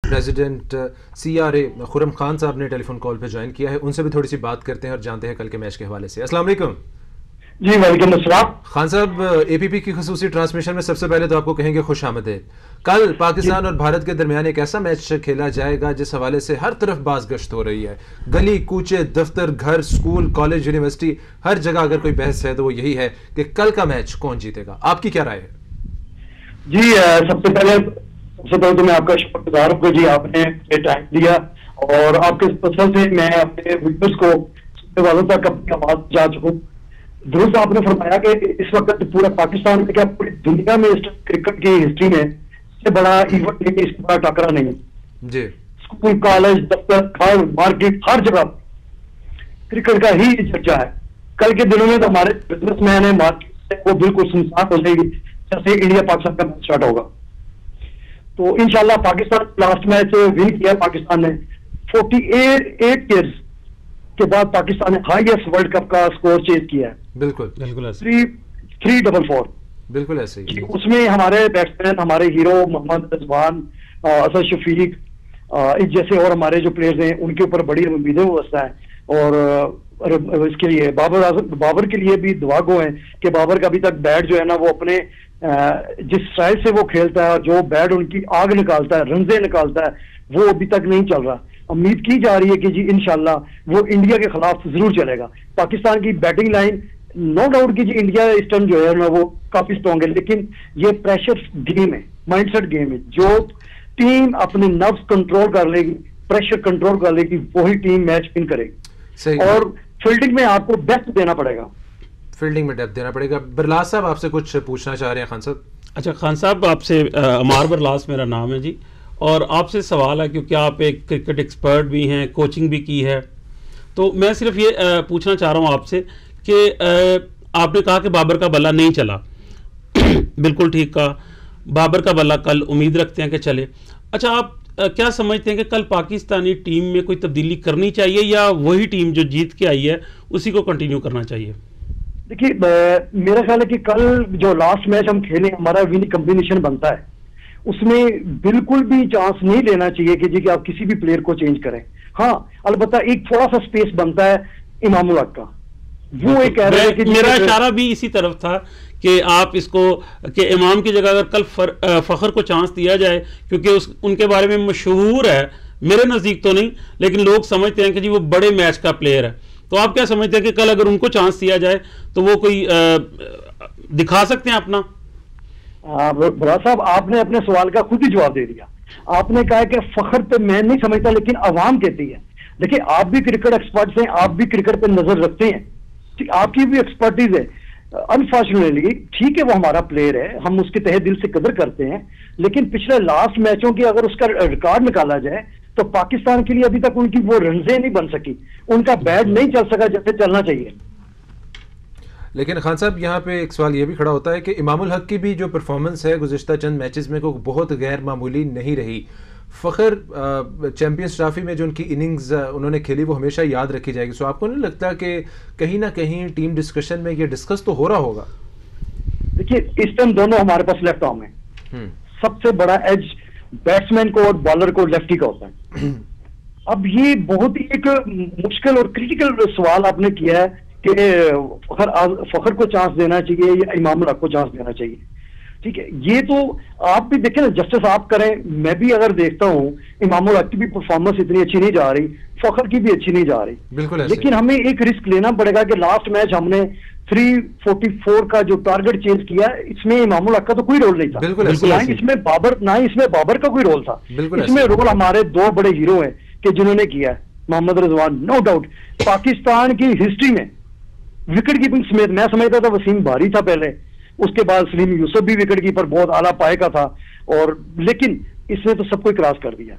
President CRA Khurram Khan साहब ने telephone call पे ज्वाइन किया है, उनसे भी थोड़ी सी बात करते हैं और जानते हैं कल के मैच के हवाले से। अस्सलाम वालेकुम जी। वालेकुम अस्सलाम। खान साहब, APP की खसूसी ट्रांसमिशन में सबसे पहले तो आपको कहेंगे खुश आमदीद। कल पाकिस्तान और भारत के दरमियान एक ऐसा मैच खेला जाएगा जिस हवाले से हर तरफ बाज़गश्त हो रही है, गली कूचे, दफ्तर, घर, स्कूल, कॉलेज, यूनिवर्सिटी, हर जगह अगर कोई बहस है तो वो यही है कि कल का मैच कौन जीतेगा। आपकी क्या राय है? जी, सबसे पहले तो मैं आपका शुक्रगुजार हूँ जी, आपने ये टाइम दिया और आपके पसंद से मैं अपने व्यूअर्स को सुनने वालों तक अपनी आवाज जा चुका हूँ। दुरुस्त आपने फरमाया कि इस वक्त पूरा पाकिस्तान में, क्या पूरी दुनिया में इस क्रिकेट की हिस्ट्री में इससे बड़ा इवेंट नहीं, इससे बड़ा टकरा नहीं जी। स्कूल, कॉलेज, दफ्तर, घर, मार्केट, हर जगह क्रिकेट का ही चर्चा है। कल के दिनों में तो हमारे बिजनेसमैन है, मार्केट वो बिल्कुल सुनसान हो जाएगी जैसे इंडिया पाकिस्तान का मैच स्टार्ट होगा। तो इंशाल्लाह पाकिस्तान लास्ट मैच विन किया पाकिस्तान ने 48 ईयर्स के बाद पाकिस्तान ने हाईएस्ट वर्ल्ड कप का स्कोर चेज किया है। बिल्कुल 344। बिल्कुल ऐसे ही। उसमें हमारे बैट्समैन, हमारे हीरो मोहम्मद रिजवान, असद शफीक जैसे और हमारे जो प्लेयर्स हैं उनके ऊपर बड़ी उम्मीदें व्यवस्था है। और इसके लिए बाबर के लिए भी दुआ गो है कि बाबर का अभी तक बैट जो है ना वो अपने जिस स्टाइल से वो खेलता है और जो बैट उनकी आग निकालता है, रंजे निकालता है, वो अभी तक नहीं चल रहा। उम्मीद की जा रही है कि जी इंशाल्लाह वो इंडिया के खिलाफ जरूर चलेगा। पाकिस्तान की बैटिंग लाइन नो डाउट की जी इंडिया इस टाइम जो है ना वो काफी स्ट्रॉन्ग है, लेकिन ये प्रेशर गेम है, माइंडसेट गेम है। जो टीम अपने नर्व्स कंट्रोल कर लेगी, प्रेशर कंट्रोल कर लेगी, वही टीम मैच विन करेगी। और फील्डिंग में आपको बेस्ट देना पड़ेगा, फील्डिंग में डेप्थ देना पड़ेगा। बरलास साहब आपसे कुछ पूछना चाह रहे हैं खान साहब। अच्छा खान साहब, आपसे अमार बरलास मेरा नाम है जी, और आपसे सवाल है क्योंकि आप एक क्रिकेट एक्सपर्ट भी हैं, कोचिंग भी की है, तो मैं सिर्फ ये पूछना चाह रहा हूँ आपसे कि आपने कहा कि बाबर का बल्ला नहीं चला बिल्कुल ठीक कहा, बाबर का बल्ला कल उम्मीद रखते हैं कि चले। अच्छा, आप क्या समझते हैं कि कल पाकिस्तानी टीम में कोई तब्दीली करनी चाहिए या वही टीम जो जीत के आई है उसी को कंटिन्यू करना चाहिए? देखिए, मेरा ख्याल है कि कल जो लास्ट मैच हम खेलें, हमारा विनिंग कॉम्बिनेशन बनता है, उसमें बिल्कुल भी चांस नहीं लेना चाहिए कि जी कि आप किसी भी प्लेयर को चेंज करें। हाँ, अलबत्ता एक थोड़ा सा स्पेस बनता है इमामुल हक का, वो एक कह रहे हैं कि मेरा इशारा भी इसी तरफ था कि आप इसको कि इमाम की जगह अगर कल फखर को चांस दिया जाए, क्योंकि उनके बारे में मशहूर है, मेरे नज़दीक तो नहीं लेकिन लोग समझते हैं कि जी वो बड़े मैच का प्लेयर है। तो आप क्या समझते हैं कि कल अगर उनको चांस दिया जाए तो वो कोई दिखा सकते हैं अपना? बड़ा साहब, आपने अपने सवाल का खुद ही जवाब दे दिया। आपने कहा कि फखर पे मैं नहीं समझता लेकिन अवाम कहती है। देखिए, आप भी क्रिकेट एक्सपर्ट्स हैं, आप भी क्रिकेट पे नजर रखते हैं, आपकी भी एक्सपर्टीज है। अनफॉर्चुनेटली ठीक है, वो हमारा प्लेयर है, हम उसके तहे दिल से कदर करते हैं, लेकिन पिछले लास्ट मैचों की अगर उसका रिकॉर्ड निकाला जाए तो पाकिस्तान के लिए अभी तक उनकी वो रनजे नहीं बन सकी, उनका बैट नहीं चल सका जैसे चलना चाहिए। लेकिन खान साहब, यहाँ पे एक सवाल ये भी खड़ा होता है कि इमामुल हक की भी जो परफॉर्मेंस है गुज़िश्ता चंद मैचेस में को बहुत गैर मामूली नहीं रही। फ़खर चैंपियंस ट्रॉफी में जो उनकी इनिंग्स उन्होंने खेली वो हमेशा याद रखी जाएगी। सो आपको नहीं लगता कि कहीं ना कहीं टीम डिस्कशन में ये डिस्कस तो हो रहा होगा? देखिए, इस टाइम दोनों हमारे पास लेफ्ट आर्म है, सबसे बड़ा एज बैट्समैन को और बॉलर को लेफ्टी का होता है। अब ये बहुत ही एक मुश्किल और क्रिटिकल सवाल आपने किया है कि फखर को चांस देना चाहिए या इमामुल हक को चांस देना चाहिए। ठीक है, ये तो आप भी देखें ना, जस्टिस आप करें, मैं भी अगर देखता हूँ इमामुल हक की भी परफॉर्मेंस इतनी अच्छी नहीं जा रही, फखर की भी अच्छी नहीं जा रही, बिल्कुल। लेकिन हमें एक रिस्क लेना पड़ेगा कि लास्ट मैच हमने 344 का जो टारगेट चेंज किया, इसमें इमामुल हक का तो कोई रोल नहीं था, बिल्कुल। ना इसमें बाबर का कोई रोल था, इसमें रोल हमारे दो बड़े हीरो हैं कि जिन्होंने किया है, मोहम्मद रिजवान। नो डाउट पाकिस्तान की हिस्ट्री में विकेट कीपिंग समेत मैं समझता था वसीम बारी था पहले, उसके बाद सलीम यूसुफ भी विकेट कीपर बहुत आला पाए का था, और लेकिन इसने तो सबको क्रॉस कर दिया।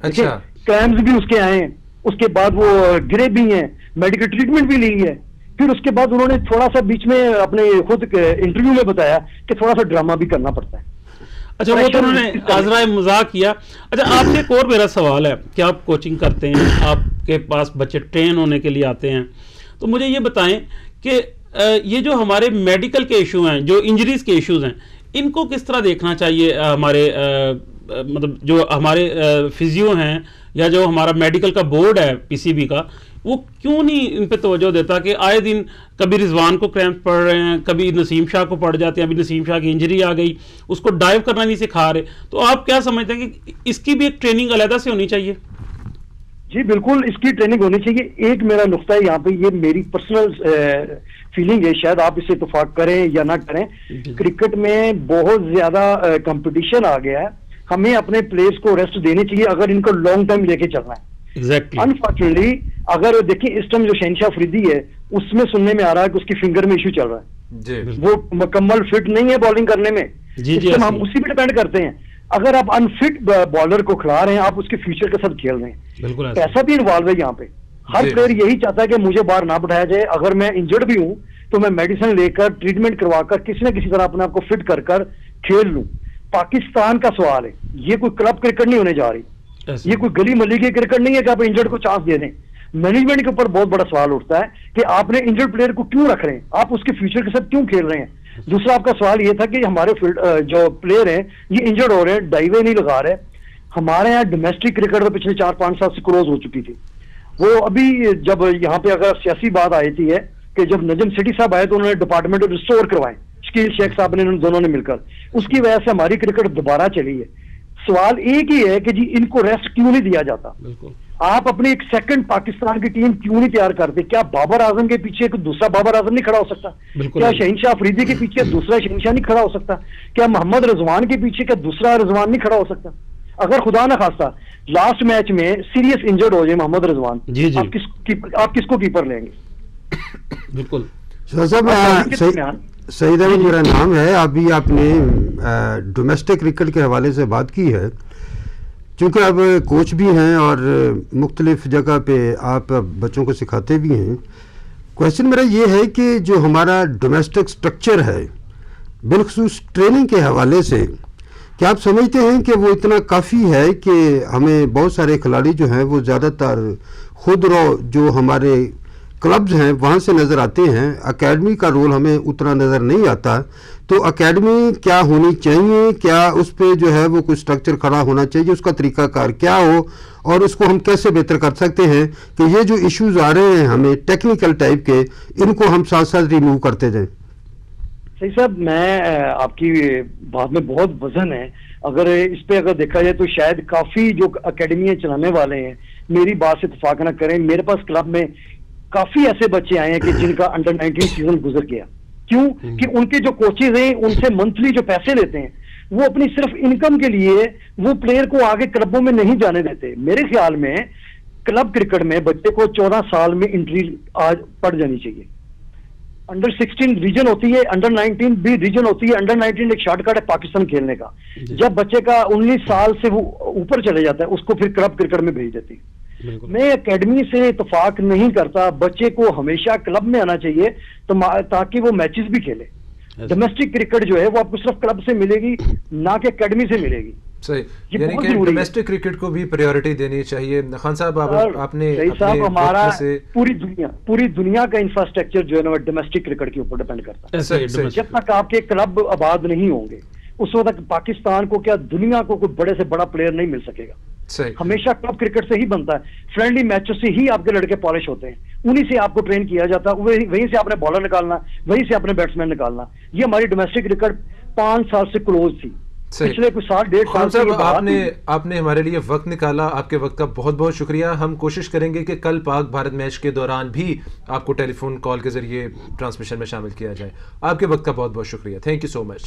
अच्छा, क्रैम्स भी उसके आए हैं, उसके बाद वो गिरे भी हैं, मेडिकल ट्रीटमेंट भी ली है, फिर उसके बाद उन्होंने थोड़ा सा बीच में अपने खुद इंटरव्यू में बताया कि थोड़ा सा ड्रामा भी करना पड़ता है। अच्छा, वो तो उन्होंने आजराए मजाक किया। अच्छा, आपसे एक और मेरा सवाल है कि आप कोचिंग करते हैं, आपके पास बच्चे ट्रेन होने के लिए आते हैं, तो मुझे ये बताएं कि ये जो हमारे मेडिकल के इशू हैं, जो इंजरीज के इश्यूज हैं, इनको किस तरह देखना चाहिए हमारे मतलब जो हमारे फिजियो हैं या जो हमारा मेडिकल का बोर्ड है पीसीबी का, वो क्यों नहीं इन पे तवज्जो देता कि आए दिन कभी रिजवान को क्रैम्प पड़ रहे हैं, कभी नसीम शाह को पड़ जाते हैं, अभी नसीम शाह की इंजरी आ गई, उसको डाइव करना नहीं सिखा रहे। तो आप क्या समझते हैं कि इसकी भी एक ट्रेनिंग अलग से होनी चाहिए? जी बिल्कुल, इसकी ट्रेनिंग होनी चाहिए। एक मेरा नुक्ता है यहाँ पे, ये मेरी पर्सनल फीलिंग है, शायद आप इससे इत्तेफाक करें या ना करें, क्रिकेट में बहुत ज्यादा कंपटीशन आ गया है। हमें अपने प्लेयर्स को रेस्ट देनी चाहिए अगर इनको लॉन्ग टाइम लेके चलना है। एग्जैक्टली। अनफॉर्चुनेटली अगर देखिए इस टाइम जो शहनशाह अफरीदी है उसमें सुनने में आ रहा है कि उसकी फिंगर में इश्यू चल रहा है जी। वो मुकम्मल फिट नहीं है बॉलिंग करने में जी, जी, हम उसी पे डिपेंड करते हैं। अगर आप अनफिट बॉलर को खिला रहे हैं, आप उसके फ्यूचर के साथ खेल रहे हैं, पैसा भी इन्वॉल्व है यहाँ पे। हर प्लेयर यही चाहता है कि मुझे बाहर ना बढ़ाया जाए, अगर मैं इंजर्ड भी हूं तो मैं मेडिसिन लेकर ट्रीटमेंट करवाकर किसी न किसी तरह अपने आप को फिट कर कर खेल लूं। पाकिस्तान का सवाल है, ये कोई क्लब क्रिकेट नहीं होने जा रही, ये कोई गली मल्ली की क्रिकेट नहीं है कि आप इंजर्ड को चांस दे दें। मैनेजमेंट के ऊपर बहुत बड़ा सवाल उठता है कि आपने इंजर्ड प्लेयर को क्यों रख रहे हैं, आप उसके फ्यूचर के साथ क्यों खेल रहे हैं। दूसरा आपका सवाल ये था कि हमारे जो प्लेयर हैं ये इंजर्ड हो रहे हैं, डाइवे नहीं लगा रहे। हमारे यहाँ डोमेस्टिक क्रिकेट में पिछले 4-5 साल से क्लोज हो चुकी थी। वो अभी जब यहाँ पे अगर सियासी बात आई थी है कि जब नजम सेठी साहब आए तो उन्होंने डिपार्टमेंट रिस्टोर करवाए, शकील शेख साहब ने, दोनों ने मिलकर, उसकी वजह से हमारी क्रिकेट दोबारा चली है। सवाल एक ही है कि जी इनको रेस्ट क्यों नहीं दिया जाता। आप अपनी एक सेकंड पाकिस्तान की टीम क्यों नहीं तैयार करते? क्या बाबर आजम के पीछे एक दूसरा बाबर आजम नहीं खड़ा हो सकता? क्या शहनशाह अफरीदी के पीछे दूसरा शहनशाह नहीं खड़ा हो सकता? क्या मोहम्मद रिजवान के पीछे क्या दूसरा रिजवान नहीं खड़ा हो सकता? अगर खुदा ना खास्ता लास्ट मैच में सीरियस इंजर्ड हो जाए मोहम्मद रिजवान, आप किसको कीपर लेंगे? बिल्कुल सईद अहमद मेरा नाम है। अभी आपने डोमेस्टिक क्रिकेट के हवाले से बात की है, चूँकि अब कोच भी हैं और मुख्तलिफ जगह पे आप बच्चों को सिखाते भी हैं। क्वेश्चन मेरा ये है कि जो हमारा डोमेस्टिक स्ट्रक्चर है बिलखुसूस ट्रेनिंग के हवाले से, क्या आप समझते हैं कि वो इतना काफ़ी है कि हमें बहुत सारे खिलाड़ी जो हैं वो ज़्यादातर खुद जो हमारे क्लब्स हैं वहाँ से नज़र आते हैं, एकेडमी का रोल हमें उतना नज़र नहीं आता। तो एकेडमी क्या होनी चाहिए, क्या उस पर जो है वो कोई स्ट्रक्चर खड़ा होना चाहिए, उसका तरीकाकार क्या हो और उसको हम कैसे बेहतर कर सकते हैं कि ये जो इश्यूज आ रहे हैं हमें टेक्निकल टाइप के, इनको हम साथ साथ रिमूव करते जाएं। सही साहब, मैं आपकी बात में बहुत वजन है। अगर इस पे अगर देखा जाए तो शायद काफ़ी जो अकेडमियाँ चलाने वाले हैं मेरी बात से इत्तेफाक ना करें। मेरे पास क्लब में काफी ऐसे बच्चे आए हैं कि जिनका अंडर 19 सीजन गुजर गया। क्यों? कि उनके जो कोचेज हैं उनसे मंथली जो पैसे लेते हैं वो अपनी सिर्फ इनकम के लिए वो प्लेयर को आगे क्लबों में नहीं जाने देते। मेरे ख्याल में क्लब क्रिकेट में बच्चे को 14 साल में एंट्री आज पड़ जानी चाहिए। अंडर 16 रीजन होती है, अंडर 19 भी रीजन होती है। अंडर 19 एक शॉर्टकट है पाकिस्तान खेलने का। जब बच्चे का 19 साल से वो ऊपर चले जाता है उसको फिर क्लब क्रिकेट में भेज देती है। मैं एकेडमी से इत्तेफाक नहीं करता, बच्चे को हमेशा क्लब में आना चाहिए तो ताकि वो मैचेस भी खेले। डोमेस्टिक क्रिकेट जो है वो आपको सिर्फ क्लब से मिलेगी ना कि एकेडमी से मिलेगी। सही, यानी कि डोमेस्टिक क्रिकेट को भी प्रायोरिटी देनी चाहिए। खान साहब आपने हमारा पूरी दुनिया का इंफ्रास्ट्रक्चर जो है ना डोमेस्टिक क्रिकेट के ऊपर डिपेंड करता है। जब तक आपके क्लब आबाद नहीं होंगे उस वक्त पाकिस्तान को क्या दुनिया को कोई बड़े से बड़ा प्लेयर नहीं मिल सकेगा। हमेशा क्लब क्रिकेट से ही बनता है, फ्रेंडली मैचों से ही आपके लड़के पॉलिश होते हैं, उन्हीं से आपको ट्रेन किया जाता है, वहीं से आपने बॉलर निकालना, वहीं से आपने बैट्समैन निकालना। ये हमारी डोमेस्टिक क्रिकेट 5 साल से क्लोज थी। पिछले कुछ साल 1.5 साल आपने हमारे लिए वक्त निकाला, आपके वक्त का बहुत बहुत शुक्रिया। हम कोशिश करेंगे कि कल पाक भारत मैच के दौरान भी आपको टेलीफोन कॉल के जरिए ट्रांसमिशन में शामिल किया जाए। आपके वक्त का बहुत बहुत शुक्रिया। Thank you so much.